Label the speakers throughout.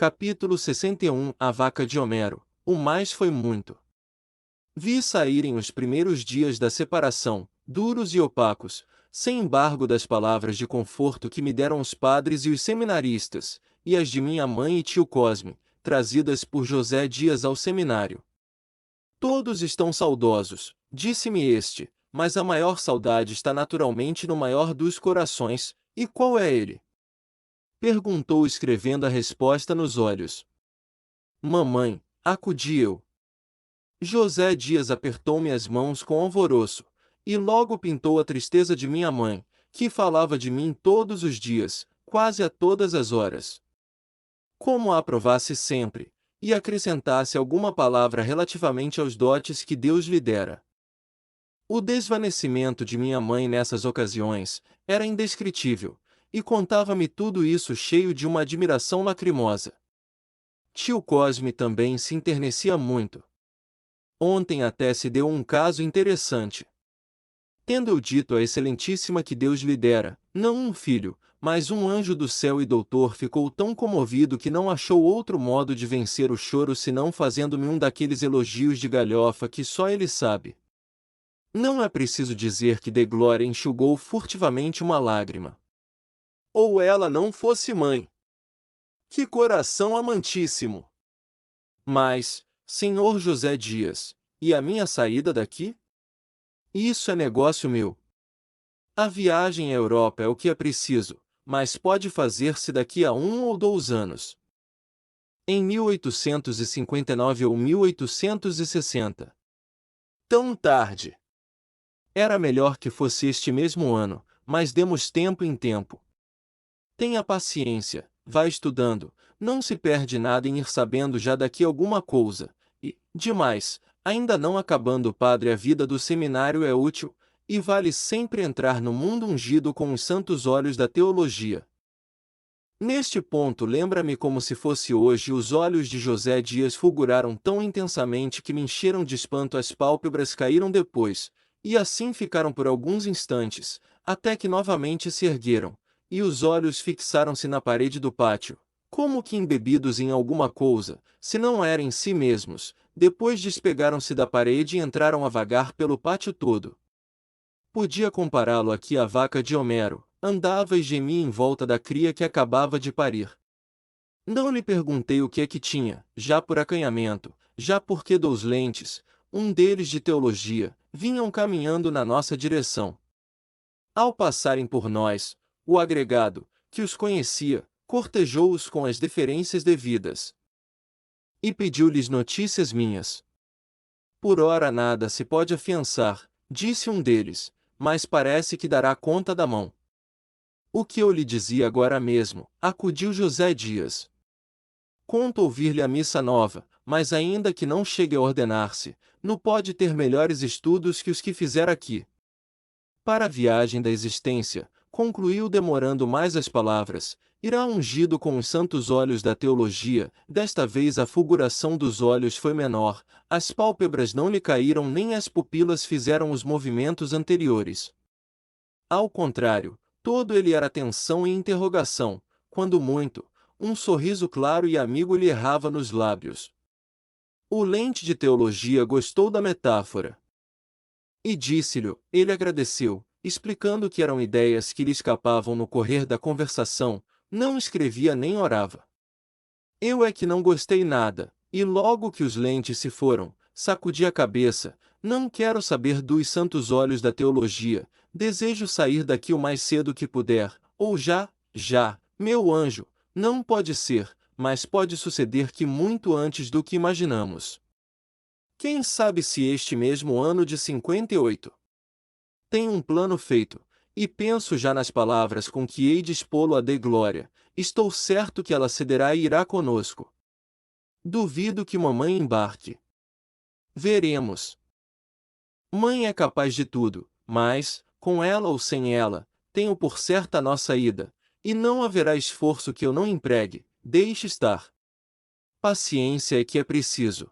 Speaker 1: Capítulo 61 A vaca de Homero. O mais foi muito. Vi saírem os primeiros dias da separação, duros e opacos, sem embargo das palavras de conforto que me deram os padres e os seminaristas, e as de minha mãe e tio Cosme, trazidas por José Dias ao seminário. Todos estão saudosos, disse-me este, mas a maior saudade está naturalmente no maior dos corações, e qual é ele? Perguntou escrevendo a resposta nos olhos. Mamãe, acudi eu. José Dias apertou-me as mãos com alvoroço, e logo pintou a tristeza de minha mãe, que falava de mim todos os dias, quase a todas as horas. Como a aprovasse sempre, e acrescentasse alguma palavra relativamente aos dotes que Deus lhe dera. O desvanecimento de minha mãe nessas ocasiões era indescritível, e contava-me tudo isso cheio de uma admiração lacrimosa. Tio Cosme também se enternecia muito. Ontem até se deu um caso interessante. Tendo eu dito à Excelentíssima que Deus lhe dera, não um filho, mas um anjo do céu, e doutor ficou tão comovido que não achou outro modo de vencer o choro senão fazendo-me um daqueles elogios de galhofa que só ele sabe. Não é preciso dizer que Deglória enxugou furtivamente uma lágrima. Ou ela não fosse mãe. Que coração amantíssimo! Mas, senhor José Dias, e a minha saída daqui? Isso é negócio meu. A viagem à Europa é o que é preciso, mas pode fazer-se daqui a 1 ou 2 anos. Em 1859 ou 1860. Tão tarde. Era melhor que fosse este mesmo ano, mas demos tempo em tempo. Tenha paciência, vá estudando, não se perde nada em ir sabendo já daqui alguma coisa, e, demais, ainda não acabando o padre a vida do seminário é útil, e vale sempre entrar no mundo ungido com os santos olhos da teologia. Neste ponto lembra-me como se fosse hoje, os olhos de José Dias fulguraram tão intensamente que me encheram de espanto, as pálpebras caíram depois, e assim ficaram por alguns instantes, até que novamente se ergueram, e os olhos fixaram-se na parede do pátio, como que embebidos em alguma coisa, se não era em si mesmos, depois despegaram-se da parede e entraram a vagar pelo pátio todo. Podia compará-lo aqui à vaca de Homero, andava e gemia em volta da cria que acabava de parir. Não lhe perguntei o que é que tinha, já por acanhamento, já porque 2 lentes, um deles de teologia, vinham caminhando na nossa direção. Ao passarem por nós, o agregado, que os conhecia, cortejou-os com as deferências devidas. E pediu-lhes notícias minhas. Por ora nada se pode afiançar, disse um deles, mas parece que dará conta da mão. O que eu lhe dizia agora mesmo, acudiu José Dias. Conto ouvir-lhe a missa nova, mas ainda que não chegue a ordenar-se, não pode ter melhores estudos que os que fizer aqui. Para a viagem da existência, concluiu demorando mais as palavras, irá ungido com os santos olhos da teologia. Desta vez a fulguração dos olhos foi menor, as pálpebras não lhe caíram nem as pupilas fizeram os movimentos anteriores. Ao contrário, todo ele era tensão e interrogação, quando muito, um sorriso claro e amigo lhe errava nos lábios. O lente de teologia gostou da metáfora. E disse-lhe, ele agradeceu, explicando que eram ideias que lhe escapavam no correr da conversação, não escrevia nem orava. Eu é que não gostei nada, e logo que os lentes se foram, sacudi a cabeça, não quero saber dos santos olhos da teologia, desejo sair daqui o mais cedo que puder, ou já, meu anjo, não pode ser, mas pode suceder que muito antes do que imaginamos. Quem sabe se este mesmo ano de 58. Tenho um plano feito, e penso já nas palavras com que hei de expô-lo a Deglória, estou certo que ela cederá e irá conosco. Duvido que mamãe embarque. Veremos. Mãe é capaz de tudo, mas, com ela ou sem ela, tenho por certa a nossa ida, e não haverá esforço que eu não empregue, deixe estar. Paciência é que é preciso.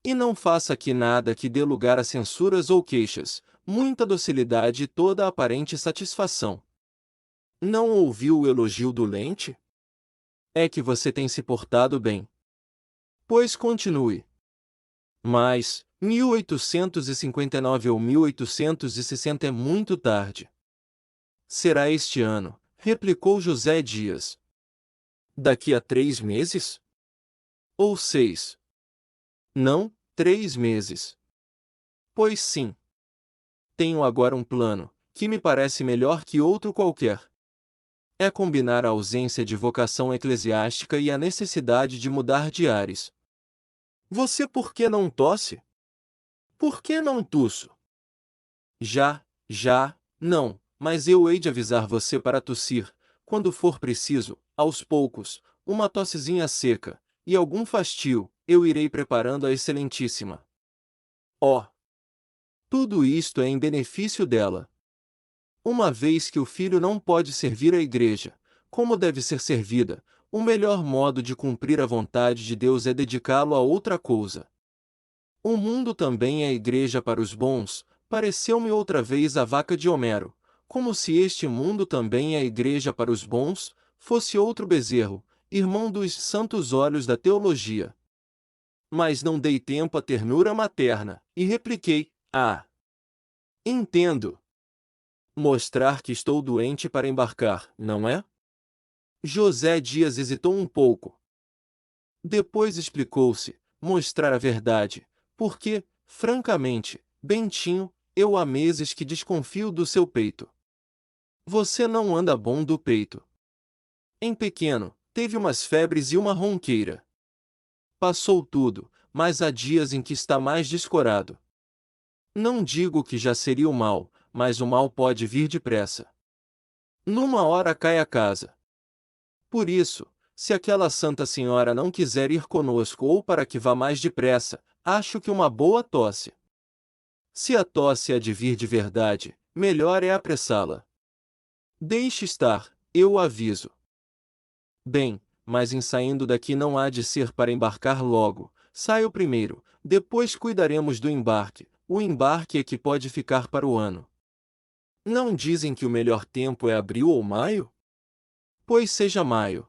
Speaker 1: E não faça aqui nada que dê lugar a censuras ou queixas, muita docilidade e toda a aparente satisfação. Não ouviu o elogio do lente? É que você tem se portado bem. Pois continue. Mas, 1859 ou 1860 é muito tarde. Será este ano, replicou José Dias. Daqui a 3 meses? Ou 6? Não, 3 meses. Pois sim. Tenho agora um plano, que me parece melhor que outro qualquer. É combinar a ausência de vocação eclesiástica e a necessidade de mudar de ares. Você por que não tosse? Por que não tusso? Não, mas eu hei de avisar você para tossir, quando for preciso, aos poucos, uma tossezinha seca, e algum fastio, eu irei preparando a excelentíssima. Oh! Tudo isto é em benefício dela. Uma vez que o filho não pode servir a igreja, como deve ser servida, o melhor modo de cumprir a vontade de Deus é dedicá-lo a outra coisa. O mundo também é a igreja para os bons, pareceu-me outra vez a vaca de Homero, como se este mundo também é a igreja para os bons, fosse outro bezerro, irmão dos santos olhos da teologia. Mas não dei tempo à ternura materna, e repliquei, entendo. Mostrar que estou doente para embarcar, não é? José Dias hesitou um pouco. Depois explicou-se, mostrar a verdade, porque, francamente, Bentinho, eu há meses que desconfio do seu peito. Você não anda bom do peito. Em pequeno, teve umas febres e uma ronqueira. Passou tudo, mas há dias em que está mais descorado. Não digo que já seria o mal, mas o mal pode vir depressa. Numa hora cai a casa. Por isso, se aquela Santa Senhora não quiser ir conosco ou para que vá mais depressa, acho que uma boa tosse. Se a tosse há de vir de verdade, melhor é apressá-la. Deixe estar, eu o aviso. Bem, mas em saindo daqui não há de ser para embarcar logo, saio primeiro, depois cuidaremos do embarque, o embarque é que pode ficar para o ano. Não dizem que o melhor tempo é abril ou maio? Pois seja maio.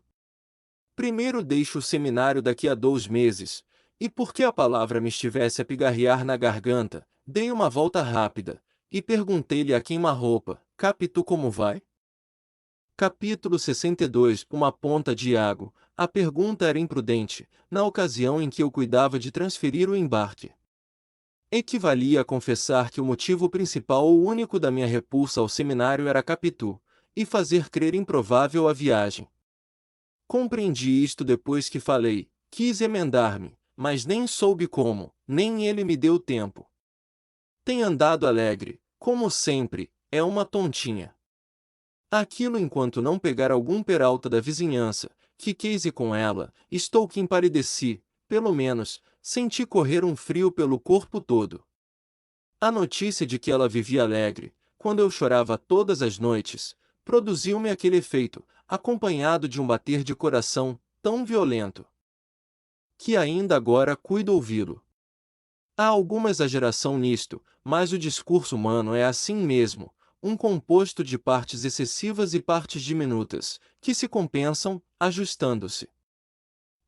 Speaker 1: Primeiro deixo o seminário daqui a 2 meses, e porque a palavra me estivesse a pigarrear na garganta, dei uma volta rápida, e perguntei-lhe a queima-roupa, Capitu como vai? Capítulo 62 Uma ponta de Iago. A pergunta era imprudente, na ocasião em que eu cuidava de transferir o embarque. Equivalia a confessar que o motivo principal ou único da minha repulsa ao seminário era Capitu, e fazer crer improvável a viagem. Compreendi isto depois que falei, quis emendar-me, mas nem soube como, nem ele me deu tempo. Tem andado alegre, como sempre, é uma tontinha. Aquilo enquanto não pegar algum peralta da vizinhança, que queise com ela, estou que empalideci, pelo menos, senti correr um frio pelo corpo todo. A notícia de que ela vivia alegre, quando eu chorava todas as noites, produziu-me aquele efeito, acompanhado de um bater de coração, tão violento, que ainda agora cuido ouvi-lo. Há alguma exageração nisto, mas o discurso humano é assim mesmo, um composto de partes excessivas e partes diminutas, que se compensam, ajustando-se.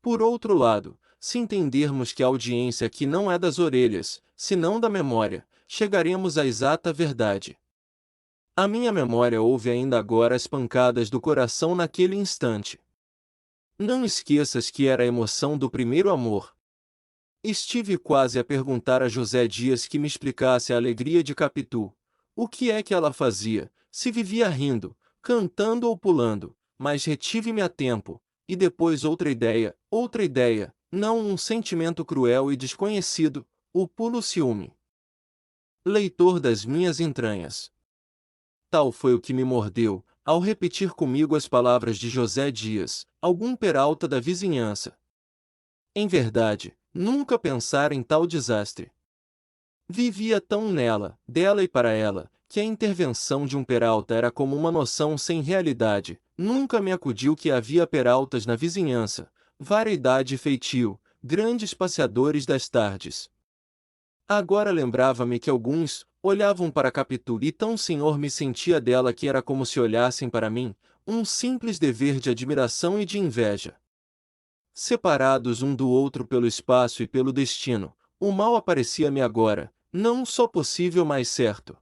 Speaker 1: Por outro lado, se entendermos que a audiência aqui não é das orelhas, senão da memória, chegaremos à exata verdade. A minha memória ouve ainda agora as pancadas do coração naquele instante. Não esqueças que era a emoção do primeiro amor. Estive quase a perguntar a José Dias que me explicasse a alegria de Capitu. O que é que ela fazia, se vivia rindo, cantando ou pulando, mas retive-me a tempo, e depois outra ideia, não um sentimento cruel e desconhecido, o puro ciúme. Leitor das minhas entranhas. Tal foi o que me mordeu, ao repetir comigo as palavras de José Dias, algum peralta da vizinhança. Em verdade, nunca pensara em tal desastre. Vivia tão nela, dela e para ela, que a intervenção de um peralta era como uma noção sem realidade. Nunca me acudiu que havia peraltas na vizinhança, variedade e feitio, grandes passeadores das tardes. Agora lembrava-me que alguns olhavam para Capitu e tão senhor me sentia dela que era como se olhassem para mim, um simples dever de admiração e de inveja. Separados um do outro pelo espaço e pelo destino, o mal aparecia-me agora, não só possível mas certo.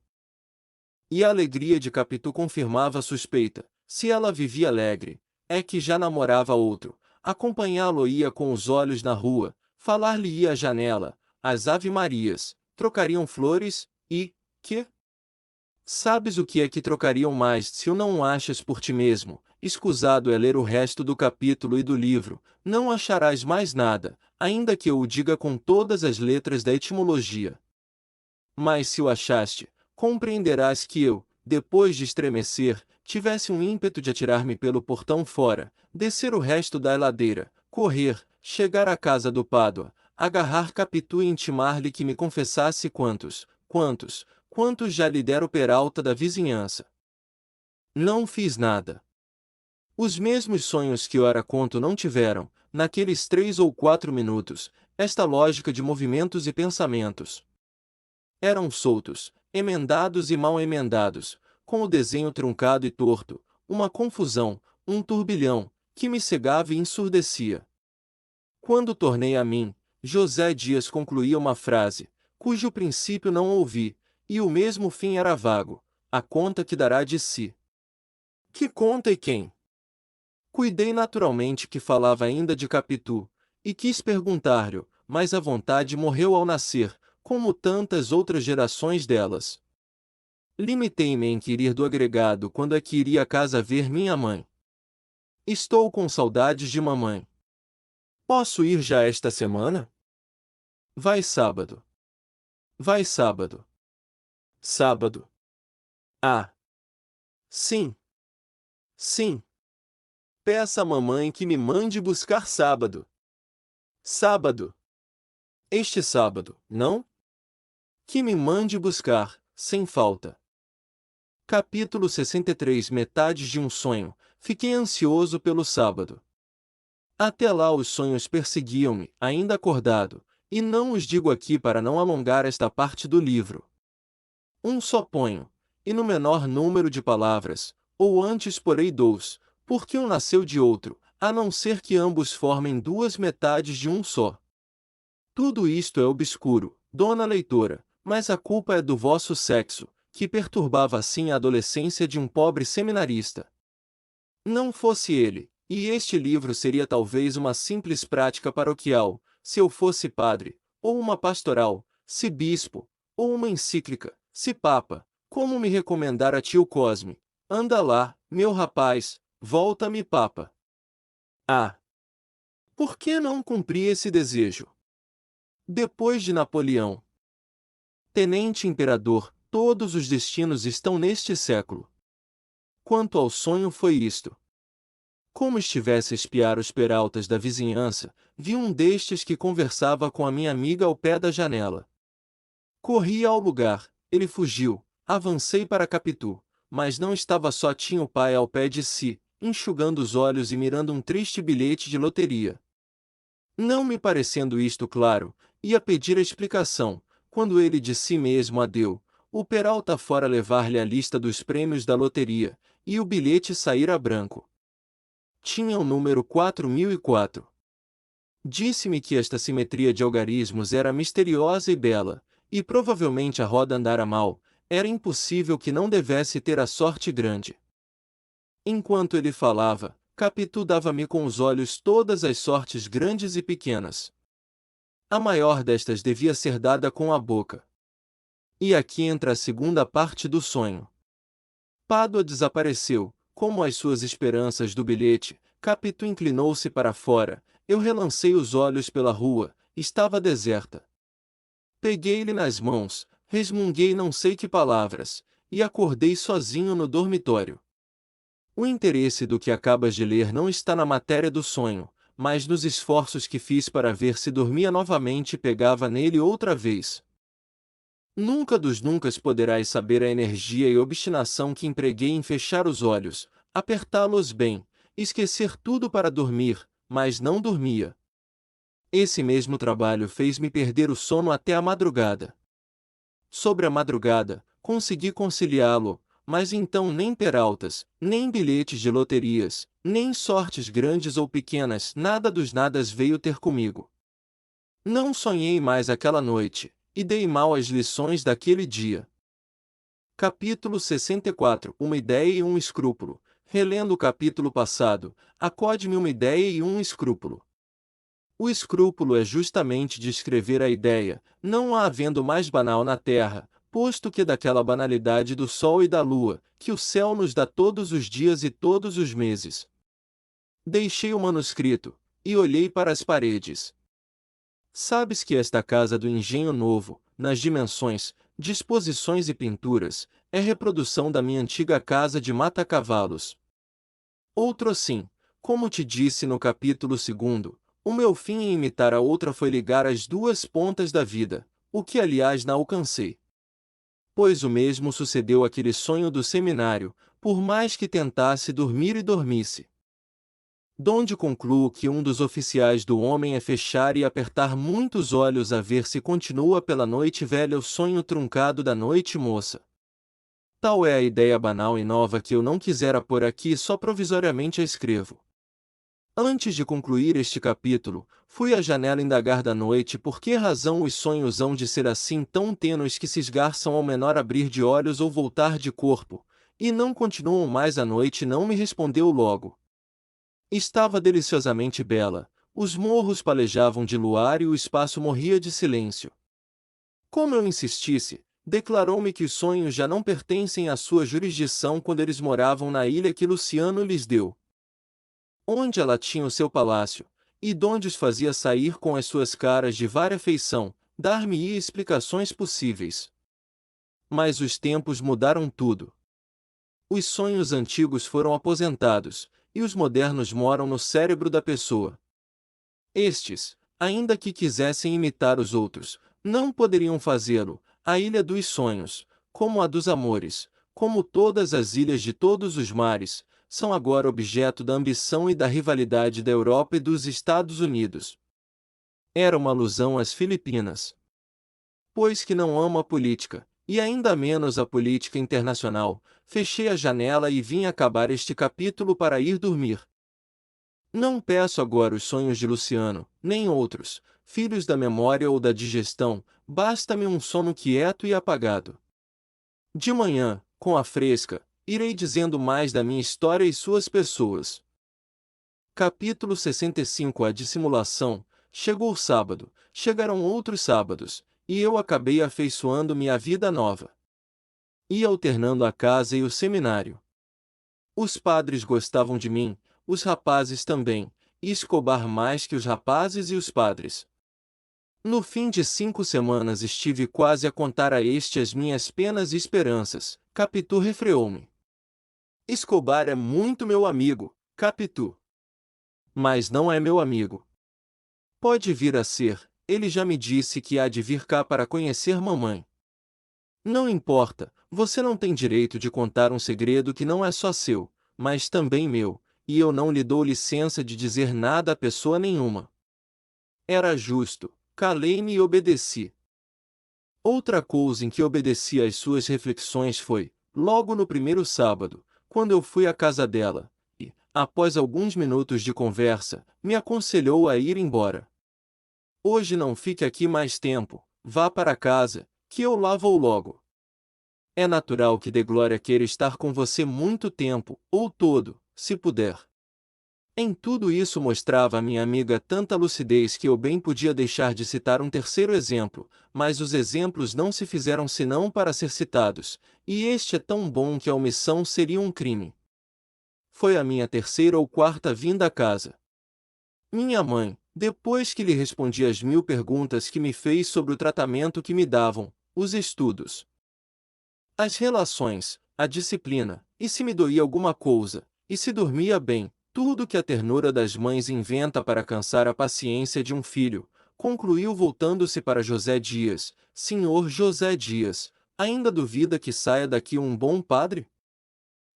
Speaker 1: E a alegria de Capitu confirmava a suspeita. Se ela vivia alegre, é que já namorava outro. Acompanhá-lo-ia com os olhos na rua, falar-lhe-ia à janela, as ave-marias, trocariam flores, e, que? Sabes o que é que trocariam mais se o não achas por ti mesmo? Escusado é ler o resto do capítulo e do livro, não acharás mais nada, ainda que eu o diga com todas as letras da etimologia. Mas se o achaste, compreenderás que eu, depois de estremecer, tivesse um ímpeto de atirar-me pelo portão fora, descer o resto da ladeira, correr, chegar à casa do Pádua, agarrar Capitu e intimar-lhe que me confessasse quantos já lhe dera o Peralta da vizinhança. Não fiz nada. Os mesmos sonhos que ora conto não tiveram, naqueles 3 ou 4 minutos, esta lógica de movimentos e pensamentos. Eram soltos, emendados e mal emendados, com o desenho truncado e torto, uma confusão, um turbilhão, que me cegava e ensurdecia. Quando tornei a mim, José Dias concluía uma frase, cujo princípio não ouvi, e o mesmo fim era vago, a conta que dará de si. Que conta e quem? Cuidei naturalmente que falava ainda de Capitu, e quis perguntar-lhe, mas a vontade morreu ao nascer, como tantas outras gerações delas. Limitei-me a inquirir do agregado quando é que iria a casa ver minha mãe. Estou com saudades de mamãe. Posso ir já esta semana? Vai sábado. Vai sábado. Sábado. Ah. Sim. Sim. Peça à mamãe que me mande buscar sábado. Sábado. Este sábado, não? Que me mande buscar, sem falta. Capítulo 63 Metades de um sonho. Fiquei ansioso pelo sábado. Até lá os sonhos perseguiam-me, ainda acordado, e não os digo aqui para não alongar esta parte do livro. Um só ponho, e no menor número de palavras, ou antes porei 2, porque um nasceu de outro, a não ser que ambos formem 2 metades de um só. Tudo isto é obscuro, dona leitora, mas a culpa é do vosso sexo, que perturbava assim a adolescência de um pobre seminarista. Não fosse ele, e este livro seria talvez uma simples prática paroquial, se eu fosse padre, ou uma pastoral, se bispo, ou uma encíclica, se papa, como me recomendara tio Cosme. Anda lá, meu rapaz, volta-me papa. Ah! Por que não cumpri esse desejo? Depois de Napoleão, tenente imperador, todos os destinos estão neste século. Quanto ao sonho foi isto. Como estivesse a espiar os peraltas da vizinhança, vi um destes que conversava com a minha amiga ao pé da janela. Corri ao lugar, ele fugiu, avancei para Capitu, mas não estava só, tinha o pai ao pé de si, enxugando os olhos e mirando um triste bilhete de loteria. Não me parecendo isto claro, ia pedir a explicação, quando ele de si mesmo adeu, o Peralta fora levar-lhe a lista dos prêmios da loteria, e o bilhete saíra branco. Tinha o número 4004. Disse-me que esta simetria de algarismos era misteriosa e bela, e provavelmente a roda andara mal, era impossível que não devesse ter a sorte grande. Enquanto ele falava, Capitu dava-me com os olhos todas as sortes grandes e pequenas. A maior destas devia ser dada com a boca. E aqui entra a segunda parte do sonho. Pádua desapareceu, como as suas esperanças do bilhete. Capitu inclinou-se para fora, eu relancei os olhos pela rua, estava deserta. Peguei-lhe nas mãos, resmunguei não sei que palavras, e acordei sozinho no dormitório. O interesse do que acabas de ler não está na matéria do sonho, mas nos esforços que fiz para ver se dormia novamente e pegava nele outra vez. Nunca dos nuncas poderás saber a energia e obstinação que empreguei em fechar os olhos, apertá-los bem, esquecer tudo para dormir, mas não dormia. Esse mesmo trabalho fez-me perder o sono até a madrugada. Sobre a madrugada, consegui conciliá-lo, mas então nem peraltas, nem bilhetes de loterias, nem sortes grandes ou pequenas, nada dos nadas veio ter comigo. Não sonhei mais aquela noite, e dei mal às lições daquele dia. Capítulo 64. Uma ideia e um escrúpulo. Relendo o capítulo passado, acode-me uma ideia e um escrúpulo. O escrúpulo é justamente descrever a ideia, não a havendo mais banal na terra, posto que daquela banalidade do sol e da lua, que o céu nos dá todos os dias e todos os meses. Deixei o manuscrito, e olhei para as paredes. Sabes que esta casa do Engenho Novo, nas dimensões, disposições e pinturas, é reprodução da minha antiga casa de Mata-Cavalos. Outro assim, como te disse no capítulo 2, o meu fim em imitar a outra foi ligar as duas pontas da vida, o que aliás não alcancei. Pois o mesmo sucedeu àquele sonho do seminário, por mais que tentasse dormir e dormisse. Donde concluo que um dos oficiais do homem é fechar e apertar muitos olhos a ver se continua pela noite velha o sonho truncado da noite moça. Tal é a ideia banal e nova que eu não quisera pôr aqui e só provisoriamente a escrevo. Antes de concluir este capítulo, fui à janela indagar da noite por que razão os sonhos hão de ser assim tão tênues que se esgarçam ao menor abrir de olhos ou voltar de corpo, e não continuam mais à noite. Não me respondeu logo. Estava deliciosamente bela, os morros palejavam de luar e o espaço morria de silêncio. Como eu insistisse, declarou-me que os sonhos já não pertencem à sua jurisdição quando eles moravam na ilha que Luciano lhes deu, onde ela tinha o seu palácio, e donde os fazia sair com as suas caras de vária feição, dar-me-ia explicações possíveis. Mas os tempos mudaram tudo. Os sonhos antigos foram aposentados, e os modernos moram no cérebro da pessoa. Estes, ainda que quisessem imitar os outros, não poderiam fazê-lo. A ilha dos sonhos, como a dos amores, como todas as ilhas de todos os mares, são agora objeto da ambição e da rivalidade da Europa e dos Estados Unidos. Era uma alusão às Filipinas. Pois que não amo a política, e ainda menos a política internacional, fechei a janela e vim acabar este capítulo para ir dormir. Não peço agora os sonhos de Luciano, nem outros, filhos da memória ou da digestão, basta-me um sono quieto e apagado. De manhã, com a fresca, irei dizendo mais da minha história e suas pessoas. Capítulo 65. A dissimulação. Chegou o sábado, chegaram outros sábados, e eu acabei afeiçoando-me à vida nova. Ia alternando a casa e o seminário. Os padres gostavam de mim, os rapazes também, e Escobar mais que os rapazes e os padres. No fim de 5 semanas estive quase a contar a este as minhas penas e esperanças. Capitu refreou-me. Escobar é muito meu amigo, Capitu. Mas não é meu amigo. Pode vir a ser, ele já me disse que há de vir cá para conhecer mamãe. Não importa, você não tem direito de contar um segredo que não é só seu, mas também meu, e eu não lhe dou licença de dizer nada a pessoa nenhuma. Era justo, calei-me e obedeci. Outra coisa em que obedeci às suas reflexões foi, logo no primeiro sábado, quando eu fui à casa dela, e, após alguns minutos de conversa, me aconselhou a ir embora. Hoje não fique aqui mais tempo, vá para casa, que eu lá vou logo. É natural que de Glória queira estar com você muito tempo, ou todo, se puder. Em tudo isso mostrava a minha amiga tanta lucidez que eu bem podia deixar de citar um terceiro exemplo, mas os exemplos não se fizeram senão para ser citados, e este é tão bom que a omissão seria um crime. Foi a minha terceira ou quarta vinda à casa. Minha mãe, depois que lhe respondi as 1000 perguntas que me fez sobre o tratamento que me davam, os estudos, as relações, a disciplina, e se me doía alguma coisa, e se dormia bem, tudo que a ternura das mães inventa para cansar a paciência de um filho, concluiu voltando-se para José Dias. Senhor José Dias, ainda duvida que saia daqui um bom padre?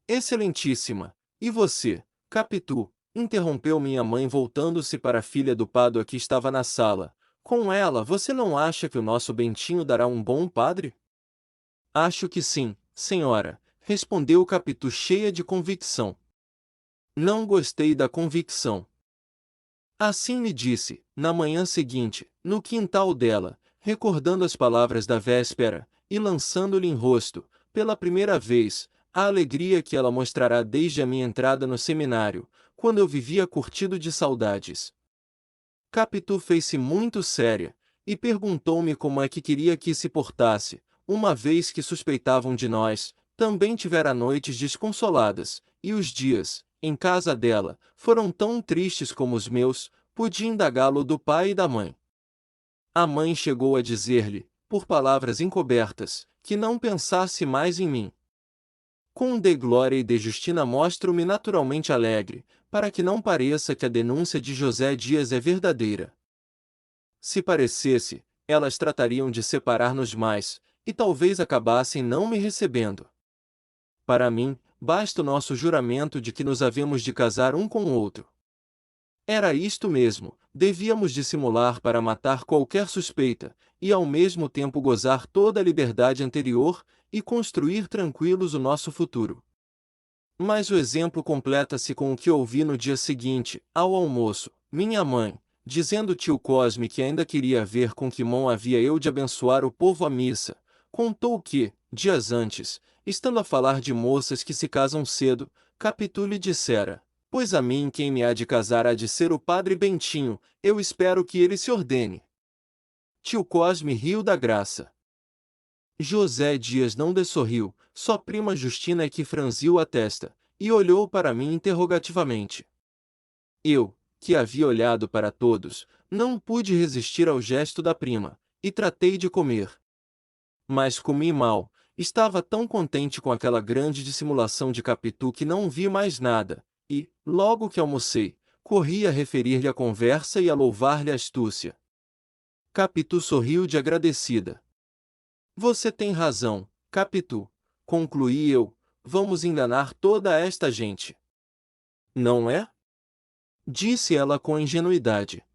Speaker 1: Excelentíssima, e você, Capitu? Interrompeu minha mãe voltando-se para a filha do Pádua que estava na sala. Com ela, você não acha que o nosso Bentinho dará um bom padre? Acho que sim, senhora, respondeu Capitu cheia de convicção. Não gostei da convicção. Assim lhe disse, na manhã seguinte, no quintal dela, recordando as palavras da véspera, e lançando-lhe em rosto, pela primeira vez, a alegria que ela mostrará desde a minha entrada no seminário, quando eu vivia curtido de saudades. Capitu fez-se muito séria, e perguntou-me como é que queria que se portasse, uma vez que suspeitavam de nós, também tivera noites desconsoladas, e os dias, em casa dela, foram tão tristes como os meus, pude indagá-lo do pai e da mãe. A mãe chegou a dizer-lhe, por palavras encobertas, que não pensasse mais em mim. Com de Glória e de Justina mostro-me naturalmente alegre, para que não pareça que a denúncia de José Dias é verdadeira. Se parecesse, elas tratariam de separar-nos mais, e talvez acabassem não me recebendo. Para mim, basta o nosso juramento de que nos havemos de casar um com o outro. Era isto mesmo, devíamos dissimular para matar qualquer suspeita, e ao mesmo tempo gozar toda a liberdade anterior, e construir tranquilos o nosso futuro. Mas o exemplo completa-se com o que ouvi no dia seguinte, ao almoço, minha mãe, dizendo tio Cosme que ainda queria ver com que mão havia eu de abençoar o povo à missa, contou que, dias antes, estando a falar de moças que se casam cedo, Capitu lhe dissera, pois a mim quem me há de casar há de ser o padre Bentinho, eu espero que ele se ordene. Tio Cosme riu da graça. José Dias não dessorriu, só prima Justina é que franziu a testa, e olhou para mim interrogativamente. Eu, que havia olhado para todos, não pude resistir ao gesto da prima, e tratei de comer. Mas comi mal, estava tão contente com aquela grande dissimulação de Capitu que não vi mais nada, e, logo que almocei, corri a referir-lhe a conversa e a louvar-lhe a astúcia. Capitu sorriu de agradecida. Você tem razão, Capitu, concluí eu, vamos enganar toda esta gente. Não é? Disse ela com ingenuidade.